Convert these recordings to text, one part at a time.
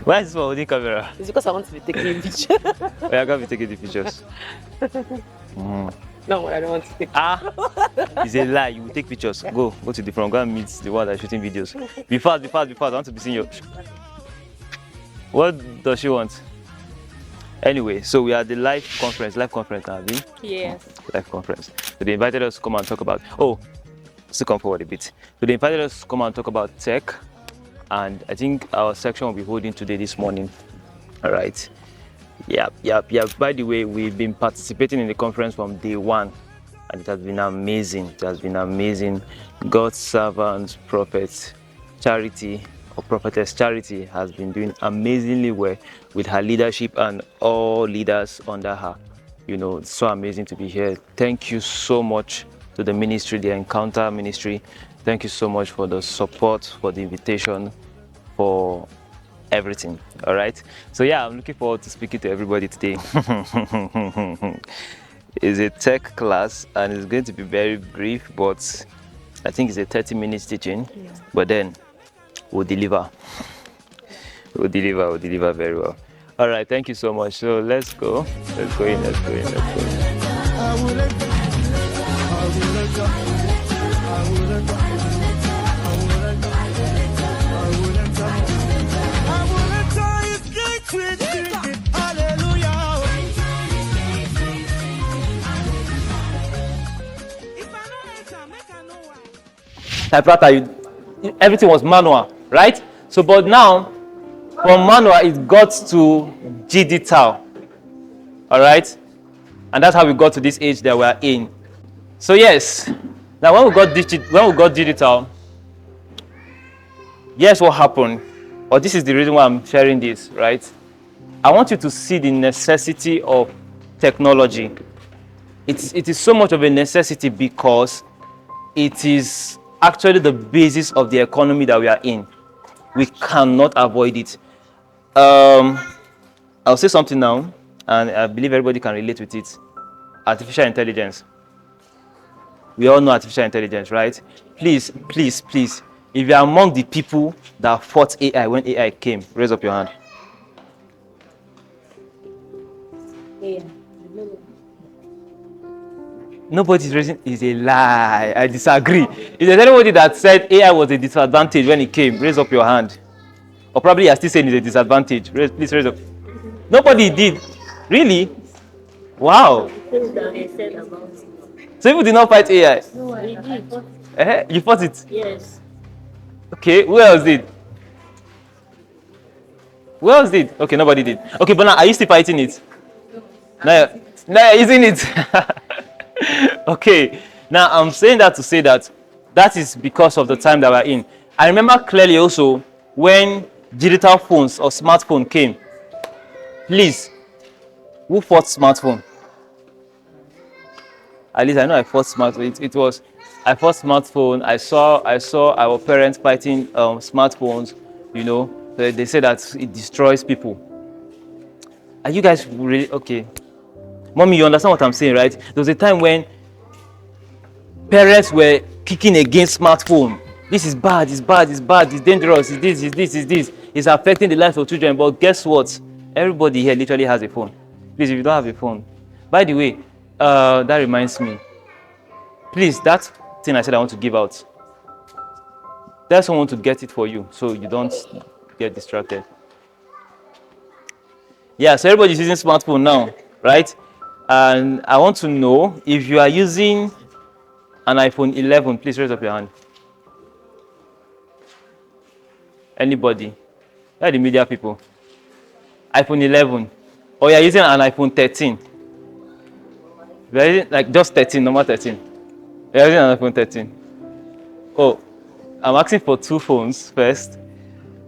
Why is this one holding camera? It's because I want to be taking a picture. We are going to be taking the pictures. No, I don't want to take. It's a lie. You will take pictures. Go to the front. Go and meet the one that's shooting videos. Be fast. I want to be seeing you. What does she want? Anyway, so we are at the live conference now, Yes. live conference. So they invited us to come and talk about. Still come forward a bit. So they invited us to come and talk about tech, and I think our section will be holding today this morning. All right. Yeah. By the way, we've been participating in the conference from day one, and it has been amazing. God's servant, prophetess Charity has been doing amazingly well with her leadership and all leaders under her. You know, it's so amazing to be here. Thank you so much to the ministry, the Encounter Ministry. Thank you so much for the support, for the invitation, for everything. All right. So yeah, I'm looking forward to speaking to everybody today. It's a tech class and it's going to be very brief, but I think it's a 30 minutes teaching. Yeah. But then we'll deliver. We'll deliver very well. All right. Thank you so much. So let's go in. Typewriter, everything was manual, right? So, but now, from manual, it got to digital, all right? And that's how we got to this age that we're in. So yes, now when we got digital, yes, what happened? Or this is the reason why I'm sharing this, right? I want you to see the necessity of technology. It is so much of a necessity because it is actually the basis of the economy that we are in. We cannot avoid it. I'll say something now, and I believe everybody can relate with it. Artificial intelligence. We all know artificial intelligence, right? Please, if you're among the people that fought AI when AI came, raise up your hand. Yeah. Nobody's raising is a lie. I disagree. If there's anybody that said AI was a disadvantage when it came, raise up your hand. Or probably you're still saying it's a disadvantage. Please raise up. Nobody did. Really? Wow. So people did not fight AI? No, I did. You fought it? Yes. Okay, who else did? Who else did? Okay, nobody did. Okay, but now are you still fighting it? No, you're using it. Okay, now I'm saying that to say that is because of the time that we're in. I remember clearly also when digital phones or smartphone came. Please, who fought smartphone? At least I know I fought smartphone. I fought smartphone. I saw our parents fighting smartphones. You know, they say that it destroys people. Are you guys really okay? Mommy, you understand what I'm saying, right? There was a time when parents were kicking against smartphone. This is bad, it's dangerous, it's this. It's affecting the lives of children. But guess what? Everybody here literally has a phone. Please, if you don't have a phone. By the way, that reminds me. Please, that thing I said I want to give out. There's someone to get it for you so you don't get distracted. Yeah, so everybody's using smartphone now, right? And I want to know if you are using an iPhone 11, please raise up your hand. Anybody? Where are the media people? iPhone 11. Or you're using an iPhone 13. Like just 13, normal 13. You're using an iPhone 13. Oh, I'm asking for two phones first.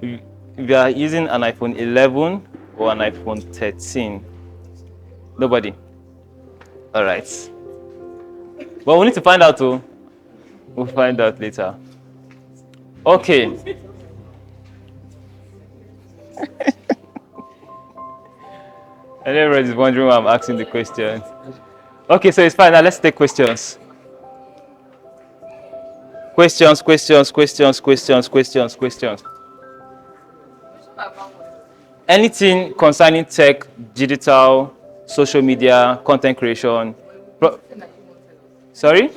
If you are using an iPhone 11 or an iPhone 13. Nobody. All right. Well, we need to find out too. We'll find out later. Okay. And everybody's wondering why I'm asking the question. Okay, so it's fine. Now let's take questions. Questions, questions, questions, questions, questions, questions. Anything concerning tech, digital, social media, content creation. Sorry?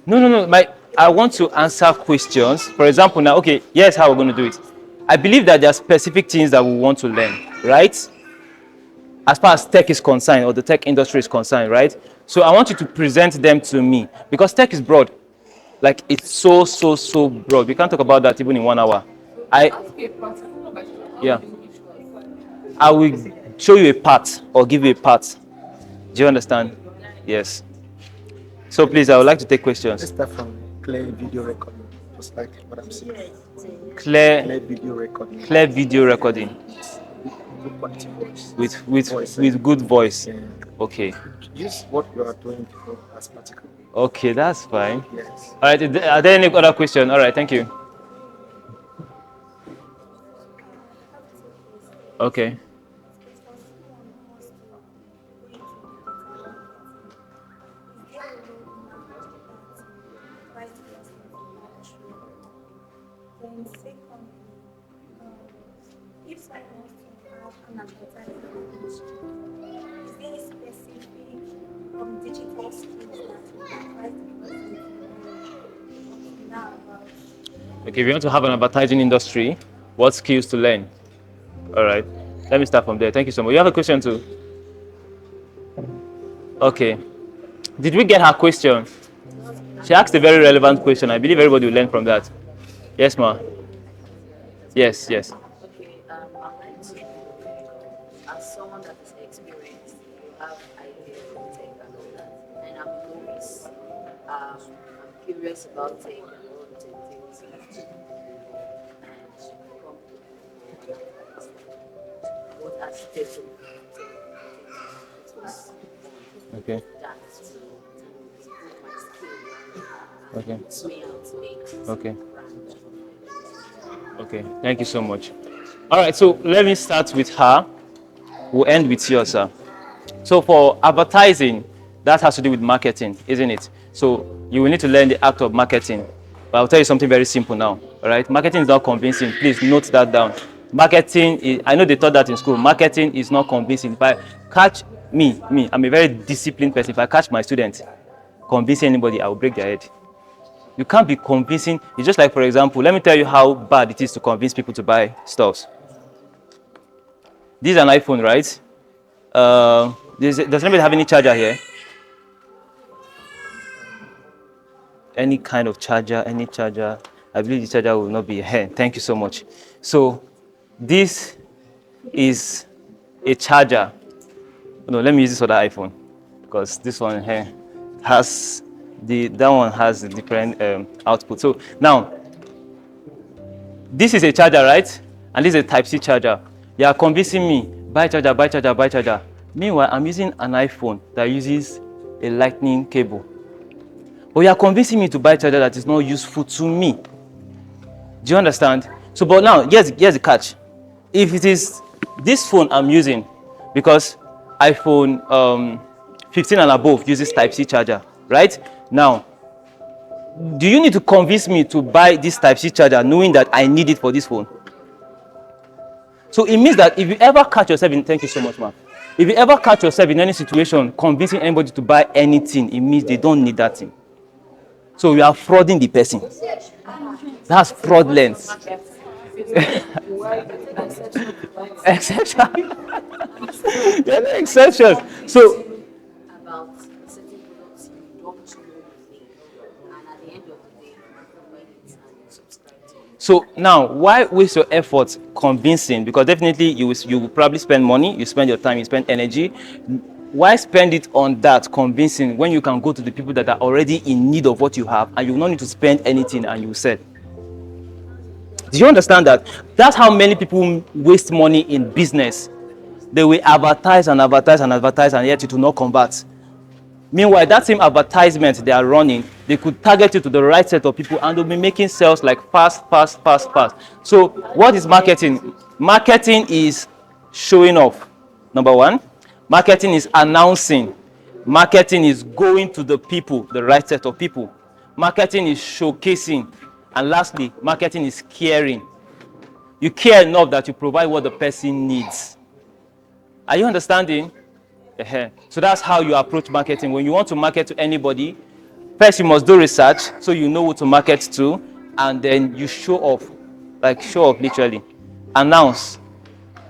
No. I want to answer questions. For example, now, okay, here's how we're going to do it. I believe that there are specific things that we want to learn, right? As far as tech is concerned, or the tech industry is concerned, right? So I want you to present them to me, because tech is broad. Like, it's so broad. We can't talk about that even in 1 hour. Yeah. I will show you a part or give you a part. Do you understand? Yes. So please, I would like to take questions. Let's start from clear video recording, just like what I'm saying. Clear video recording. Clear video recording. Good quality voice. With good voice. Yeah. Okay. Use what you are doing as practical. Okay, that's fine. Yes. All right. Are there any other questions? All right. Thank you. Okay. If someone wants to have an advertising industry, is there a specific digital skills that advise the person to know about? Okay, if you want to have an advertising industry, what skills to learn? All right. Let me start from there. Thank you so much. You have a question too? Okay. Did we get her question? She asked a very relevant question. I believe everybody will learn from that. Yes, ma. Yes. Okay, I'd like to, as someone that is experienced, you have ideas of tech and all that, and I'm novice. I'm curious about tech and all the things and what has taken Okay. that to improve my skill. Okay. Teach me how to make Okay. brand. Okay. Thank you so much. All right. So let me start with her. We'll end with yours, sir. So for advertising, that has to do with marketing, isn't it? So you will need to learn the act of marketing. But I'll tell you something very simple now. All right. Marketing is not convincing. Please note that down. Marketing is, I know they taught that in school. Marketing is not convincing. If I catch me, I'm a very disciplined person. If I catch my student convincing anybody, I will break their head. You can't be convincing. It's just like, for example, let me tell you how bad it is to convince people to buy stuff. This is an iPhone, right? Does anybody have any charger here? Any kind of charger, any charger. I believe the charger will not be here. Thank you so much. So this is a charger. No, let me use this other iPhone, because this one here has that one has a different output. So now this is a charger, right? And this is a Type-C charger. You are convincing me, buy charger, buy charger, buy charger. Meanwhile, I'm using an iPhone that uses a lightning cable. But you are convincing me to buy charger that is not useful to me. Do you understand? So, but now, here's the catch. If it is this phone I'm using, because iPhone 15 and above uses Type-C charger, right? Now, do you need to convince me to buy this Type-C charger knowing that I need it for this phone? So it means that if you ever catch yourself in, thank you so much, ma'am. If you ever catch yourself in any situation convincing anybody to buy anything, it means they don't need that thing. So you are frauding the person. That's fraudulent. Exception. There are exceptions. So About certain products you don't know the name, and at the end of the day, you recommend it and you subscribe to it. So now, why waste your efforts convincing? Because definitely you will probably spend money, you spend your time, you spend energy. Why spend it on that convincing when you can go to the people that are already in need of what you have, and you will not need to spend anything and you will sell? Do you understand that? That's how many people waste money in business. They will advertise and advertise and advertise, and yet it will not convert. Meanwhile, that same advertisement they are running, they could target you to the right set of people, and they'll be making sales like fast. So what is marketing? Marketing is showing off, number one. Marketing is announcing. Marketing is going to the people, the right set of people. Marketing is showcasing. And lastly, marketing is caring. You care enough that you provide what the person needs. Are you understanding? So that's how you approach marketing. When you want to market to anybody, first you must do research so you know who to market to, and then you show off, like show off literally. Announce,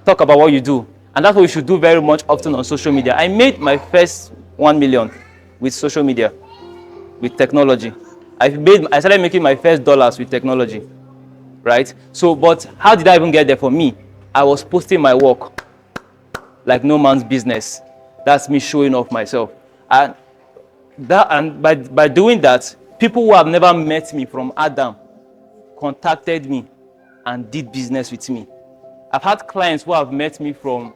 talk about what you do. And that's what you should do very much often on social media. I made my first 1 million with social media, with technology. I started making my first dollars with technology, right? So, but how did I even get there? For me, I was posting my work like no man's business. That's me showing off myself. And by doing that, people who have never met me from Adam contacted me and did business with me. I've had clients who have met me through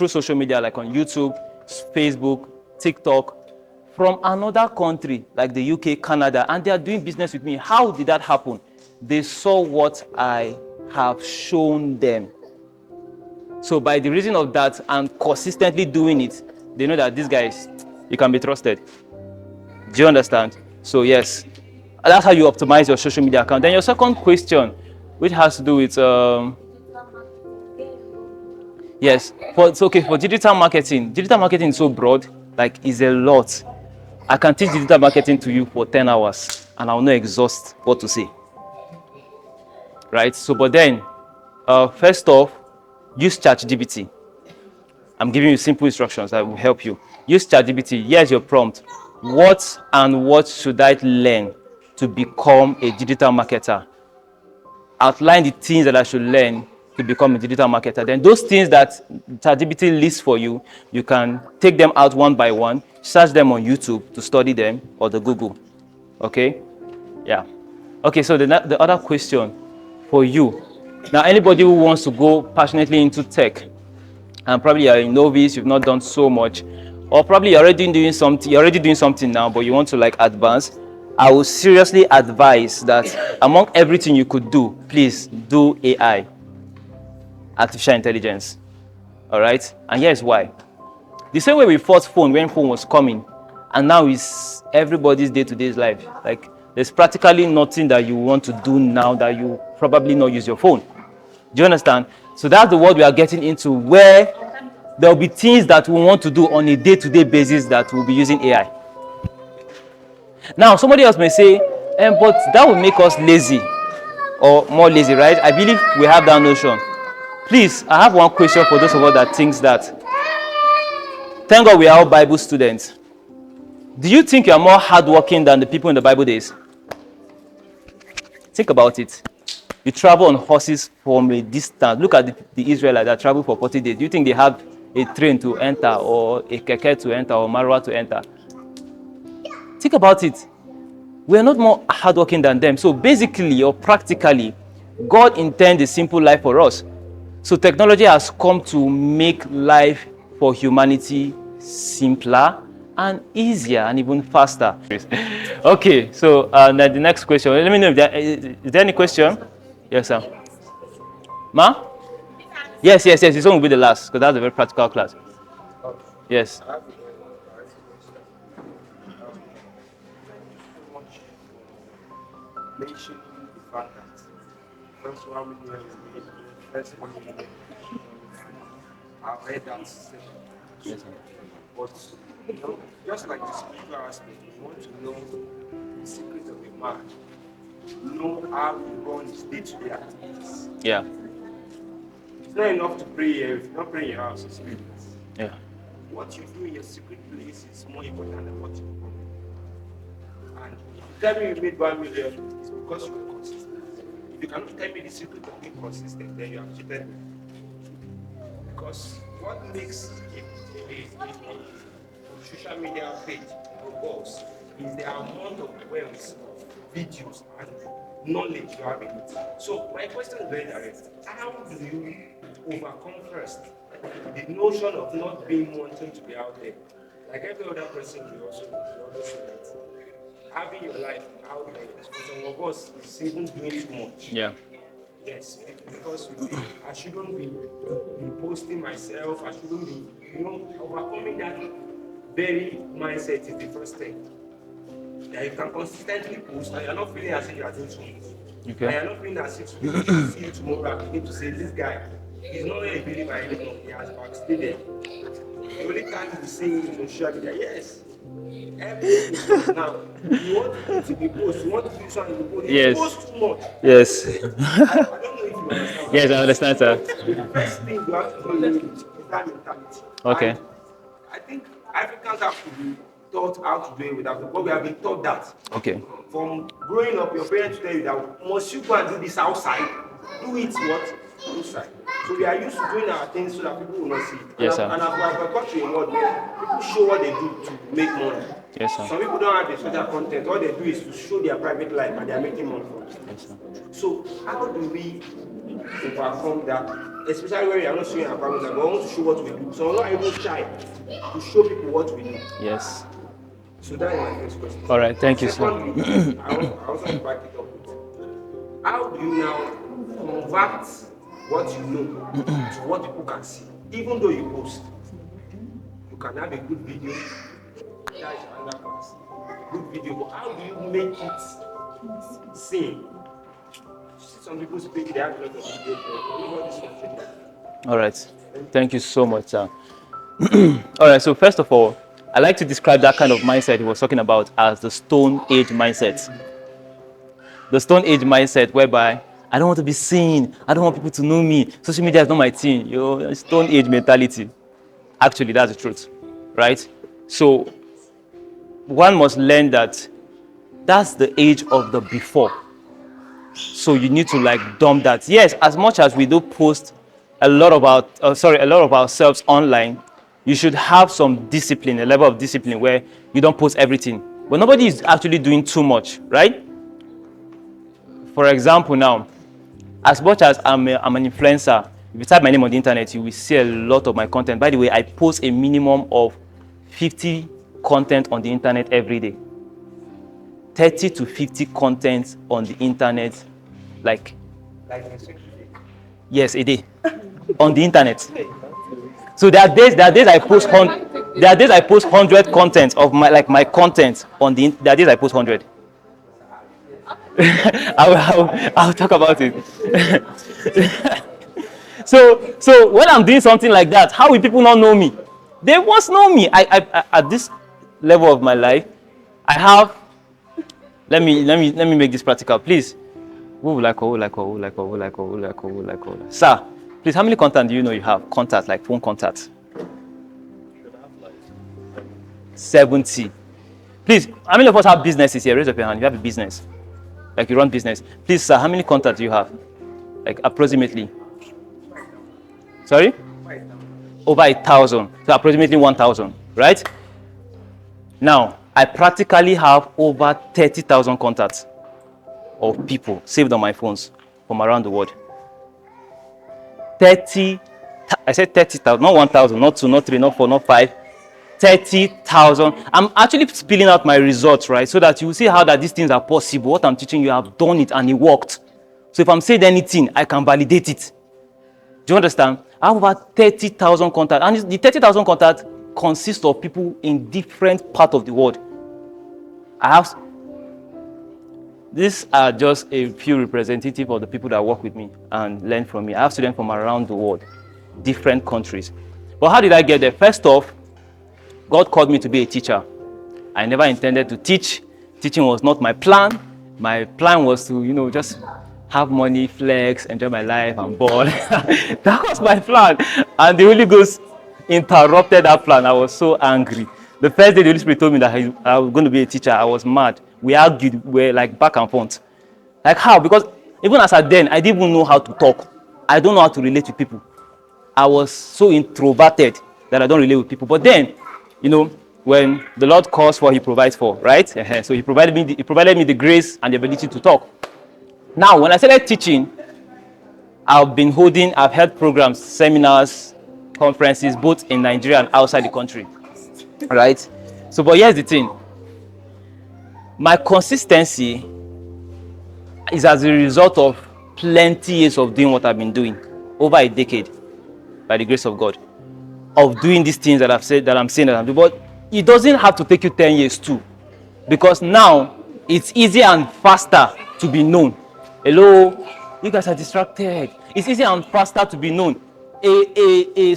social media, like on YouTube, Facebook, TikTok, from another country, like the UK, Canada, and they are doing business with me. How did that happen? They saw what I have shown them. So by the reason of that and consistently doing it, they know that these guys, you can be trusted. Do you understand? So yes, that's how you optimize your social media account. Then your second question, which has to do with yes, for digital marketing is so broad, like it's a lot. I can teach digital marketing to you for 10 hours and I'll not exhaust what to say. Right? So, but then, first off, use ChatGPT. I'm giving you simple instructions that will help you. Use ChatGPT. Here's your prompt. What should I learn to become a digital marketer? Outline the things that I should learn to become a digital marketer. Then those things that ChatGPT lists for you, you can take them out one by one, search them on YouTube to study them, or the Google. Okay? Yeah. Okay, so the other question for you. Now, anybody who wants to go passionately into tech, and probably you're a novice, you've not done so much, or probably you're already doing something now, but you want to like advance, I would seriously advise that among everything you could do, please do AI, artificial intelligence. All right? And here's why. The same way we fought phone when phone was coming, and now it's everybody's day-to-day life. Like, there's practically nothing that you want to do now that you probably not use your phone. Do you understand? So that's the world we are getting into, where there will be things that we want to do on a day-to-day basis that we'll be using AI. Now, somebody else may say, but that will make us lazy or more lazy, right? I believe we have that notion. Please, I have one question for those of us that thinks that. Thank God we are all Bible students. Do you think you are more hardworking than the people in the Bible days? Think about it. You travel on horses from a distance. Look at the Israelites that travel for 40 days. Do you think they have a train to enter, or a keke to enter, or marwa to enter? Think about it. We are not more hardworking than them. So basically or practically, God intends a simple life for us. So technology has come to make life for humanity simpler and easier and even faster. Okay, so now the next question. Let me know if is there any question? Yes, sir. Ma? Yes. This one will be the last, because that's a very practical class. Yes. Mentioning the fact that first 1 million is made, first 1 million. I've heard that session. Yes, sir. But just like the spiritual aspect, we want to know the secret of a man, know how he runs day-to-day activities. Yeah. It's not enough to pray here. If you're not praying in your house, it's meaningless. Yeah. What you do in your secret place is more important than what you do. And if you tell me you made 1 million, it's because you were consistent. If you cannot tell me the secret of being consistent, then you have cheated me. Because what makes a social media page robust is the amount of wealth, videos, and knowledge you have in it. So my question is very direct. How do you overcome first the notion of not being wanting to be out there? Like every other person, you also say that having your life out there, for some of us, is even doing too much. Yeah. Yes, because I shouldn't be posting myself. I shouldn't be, overcoming that very mindset is the first thing. That you can consistently post and you're not feeling as if you are doing too much. And Okay. you're not feeling as if people should see you tomorrow and begin to say, this guy, he's not a believer anymore, he has backslided. The only time you see him in social media, yes. Everything is post now. You want it to be post, you want to do something to be post. Yes. You post too much. Yes. I don't know if you understand. Yes, I understand, sir. The first thing you have to do is that mentality. Okay. And I think Africans have to be taught how to do it without, but we have been taught that. Okay. From growing up, your parents tell you that must you go and do this outside? Do it what? Inside. So we are used to doing our things so that people will not see it. Yes, sir. And I've got to a world where people show what they do to make money. Yes, sir. Some people don't have the social content. All they do is to show their private life and they are making money from it. Yes, sir. So how do we overcome that? Especially when we are not showing our private life, but we want to show what we do. So we're not even shy to show people what we do. Yes. So that is my first question. All right. Thank you, sir. Secondly, I also want to back it up with how do you now convert what you know to what people can see? Even though you post, you can have a good video, that is another class. Good video, but how do you make it seen? See some people speak, they have a lot of videos, but nobody's watching them. All right. Thank you so much, sir. All right. So first of all, I like to describe that kind of mindset he was talking about as the Stone Age mindset. The Stone Age mindset whereby I don't want to be seen. I don't want people to know me. Social media is not my thing. Stone Age mentality. Actually, that's the truth, right? So one must learn that that's the age of the before. So you need to like dump that. Yes, as much as we do post a lot of ourselves online, you should have some discipline, a level of discipline where you don't post everything. But nobody is actually doing too much, right? For example, now, as much as I'm an influencer, if you type my name on the internet, you will see a lot of my content. By the way, I post a minimum of 50 content on the internet every day. 30 to 50 content on the internet, like yes, a day on the internet. So there are days I post 100 content of my content on the. There are days I post 100. I'll talk about it. So when I'm doing something like that, how will people not know me? They must know me. I at this level of my life, I have. Let me make this practical, please. Sir, please, how many contacts do you know you have? Contact, like phone contacts. 70. Please, how many of us have businesses here? Raise up your hand. You have a business. Like you run business. Please, sir, how many contacts do you have? Like approximately. Sorry? Over 1,000. So approximately 1,000, right? Now, I practically have over 30,000 contacts of people saved on my phones from around the world. I said 30,000, not 1,000, not 2, not 3, not 4, not 5. 30,000. I'm actually spilling out my results, right? So that you will see how that these things are possible. What I'm teaching you, I've done it and it worked. So if I'm saying anything, I can validate it. Do you understand? I have over 30,000 contacts. And the 30,000 contacts consist of people in different parts of the world. These are just a few representatives of the people that work with me and learn from me. I have students from around the world, different countries. But how did I get there? First off, God called me to be a teacher. I never intended to teach. Teaching was not my plan. My plan was to, just have money, flex, enjoy my life, and ball. That was my plan. And the Holy Ghost interrupted that plan. I was so angry. The first day the Holy Spirit told me that I was going to be a teacher, I was mad. We argued, we were like back and forth. Like how? Because even as at then, I didn't even know how to talk. I don't know how to relate with people. I was so introverted that I don't relate with people. But then, when the Lord calls for, He provides for, right? So He provided me the grace and the ability to talk. Now, when I started teaching, I've held programs, seminars, conferences, both in Nigeria and outside the country, right? So, but here's the thing. My consistency is as a result of plenty years of doing what I've been doing, over a decade, by the grace of God, of doing these things that I'm saying that I'm doing. But it doesn't have to take you 10 years too, because now it's easier and faster to be known. Hello, you guys are distracted. It's easier and faster to be known. A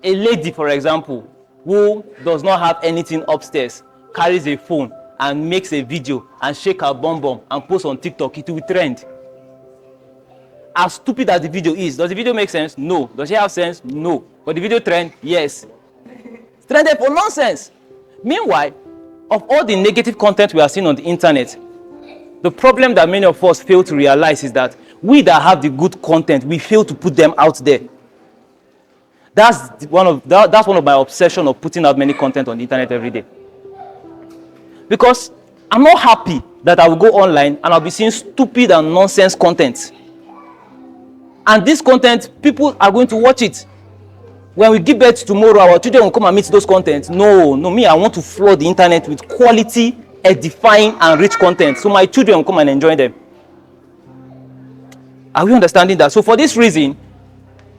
lady, for example, who does not have anything upstairs, carries a phone and makes a video and shake her bum bum and post on TikTok, it will trend. As stupid as the video is, does the video make sense? No. Does it have sense? No. But the video trend? Yes. It's trended for nonsense. Meanwhile, of all the negative content we are seeing on the internet, the problem that many of us fail to realize is that we that have the good content, we fail to put them out there. That's one of my obsession of putting out many content on the internet every day. Because I'm not happy that I will go online and I'll be seeing stupid and nonsense content. And this content, people are going to watch it. When we give birth tomorrow, our children will come and meet those contents. No, me, I want to flood the internet with quality, edifying, and rich content. So my children will come and enjoy them. Are we understanding that? So for this reason,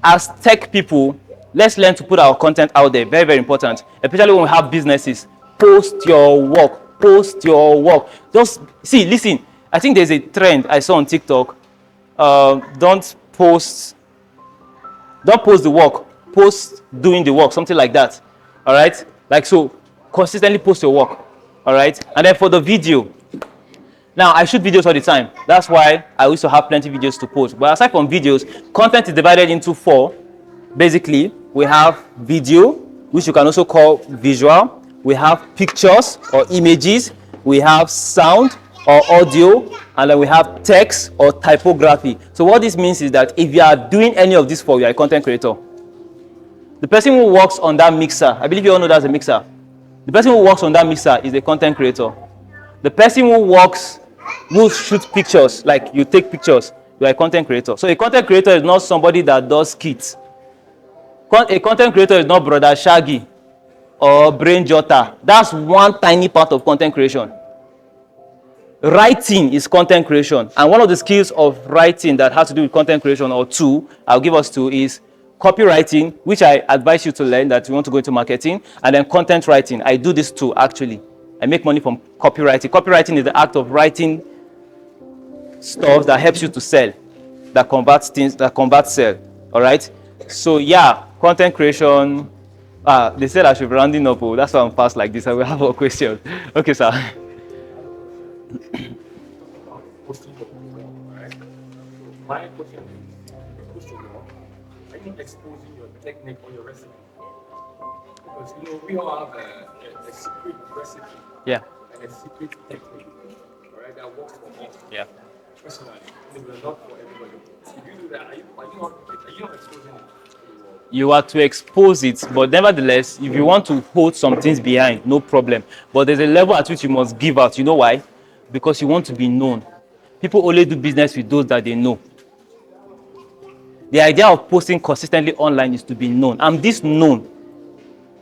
as tech people, let's learn to put our content out there. Very, very important. Especially when we have businesses. Post your work. Post your work. Just see, listen. I think there's a trend I saw on TikTok. Don't post the work. Post doing the work. Something like that. All right. Like so. Consistently post your work. All right. And then for the video. Now, I shoot videos all the time. That's why I used to have plenty of videos to post. But aside from videos, content is divided into 4. Basically, we have video, which you can also call visual. We have pictures or images. We have sound or audio. And then we have text or typography. So what this means is that if you are doing any of these 4, you are a content creator. The person who works on that mixer, I believe you all know that's a mixer. The person who works on that mixer is a content creator. The person who shoots pictures, like you take pictures, you are a content creator. So a content creator is not somebody that does skits. A content creator is not Brother Shaggy or Brain Jotter. That's one tiny part of content creation. Writing is content creation. And one of the skills of writing that has to do with content creation, or 2, I'll give us 2, is copywriting, which I advise you to learn that you want to go into marketing, and then content writing. I do this too, actually. I make money from copywriting. Copywriting is the act of writing stuff that helps you to sell, that converts things, that converts sell. All right? So, yeah, content creation. They said I should be rounding up. Oh, that's why I'm fast like this. I will have a question. Okay, sir. My question is, are you exposing your technique or your recipe? Because we all have a secret recipe. Yeah. And a secret technique, all right, that works for us. Yeah. Personally, not for everybody. If you do that, are you not exposing it? You are to expose it, but nevertheless, if you want to hold some things behind, no problem. But there's a level at which you must give out. You know why? Because you want to be known. People only do business with those that they know. The idea of posting consistently online is to be known. I'm this known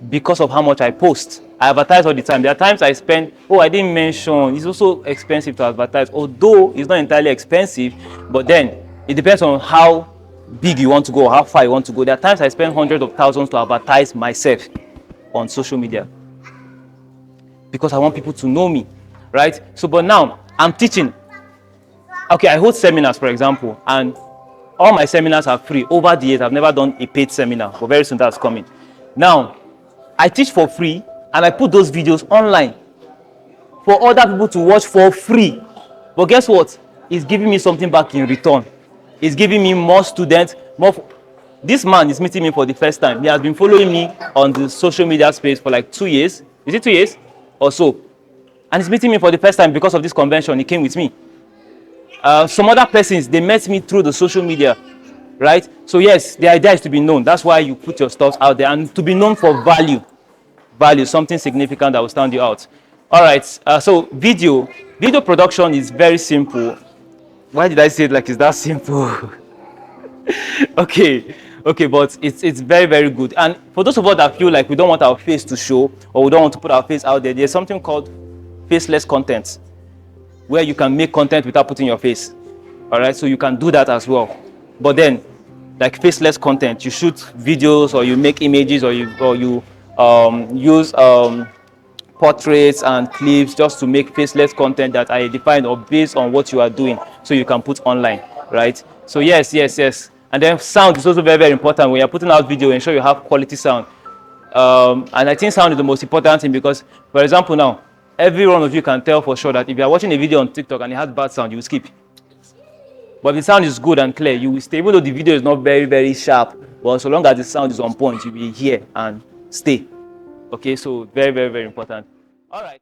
because of how much I post. I advertise all the time. There are times I spend, I didn't mention, it's also expensive to advertise, although it's not entirely expensive, but then it depends on how big you want to go, how far you want to go. There are times I spend hundreds of thousands to advertise myself on social media because I want people to know me, right? So, but now I'm teaching. Okay, I hold seminars, for example, and all my seminars are free. Over the years, I've never done a paid seminar, but very soon that's coming. Now, I teach for free, and I put those videos online for other people to watch for free. But guess what? It's giving me something back in return. It's giving me more students, This man is meeting me for the first time. He has been following me on the social media space for like 2 years. Is it 2 years or so? And he's meeting me for the first time because of this convention. He came with me. Some other persons, they met me through the social media, right? So yes, the idea is to be known. That's why you put your stuff out there, and to be known for value, something significant that will stand you out. All right, so video production is very simple. Why did I say it like it's that simple? Okay, but it's very, very good. And for those of us that feel like we don't want our face to show, or we don't want to put our face out there, there's something called faceless content, where you can make content without putting your face. All right, so you can do that as well. But then, like faceless content, you shoot videos, or you make images, or you use portraits and clips just to make faceless content that are defined or based on what you are doing, so you can put online, right? So yes. And then sound is also very, very important. When you're putting out video, ensure you have quality sound. And I think sound is the most important thing, because, for example, now every one of you can tell for sure that if you are watching a video on TikTok and it has bad sound, you will skip. But if the sound is good and clear, you will stay. Even though the video is not very, very sharp, but so long as the sound is on point, you will hear and stay. Okay, so very, very, very important. All right.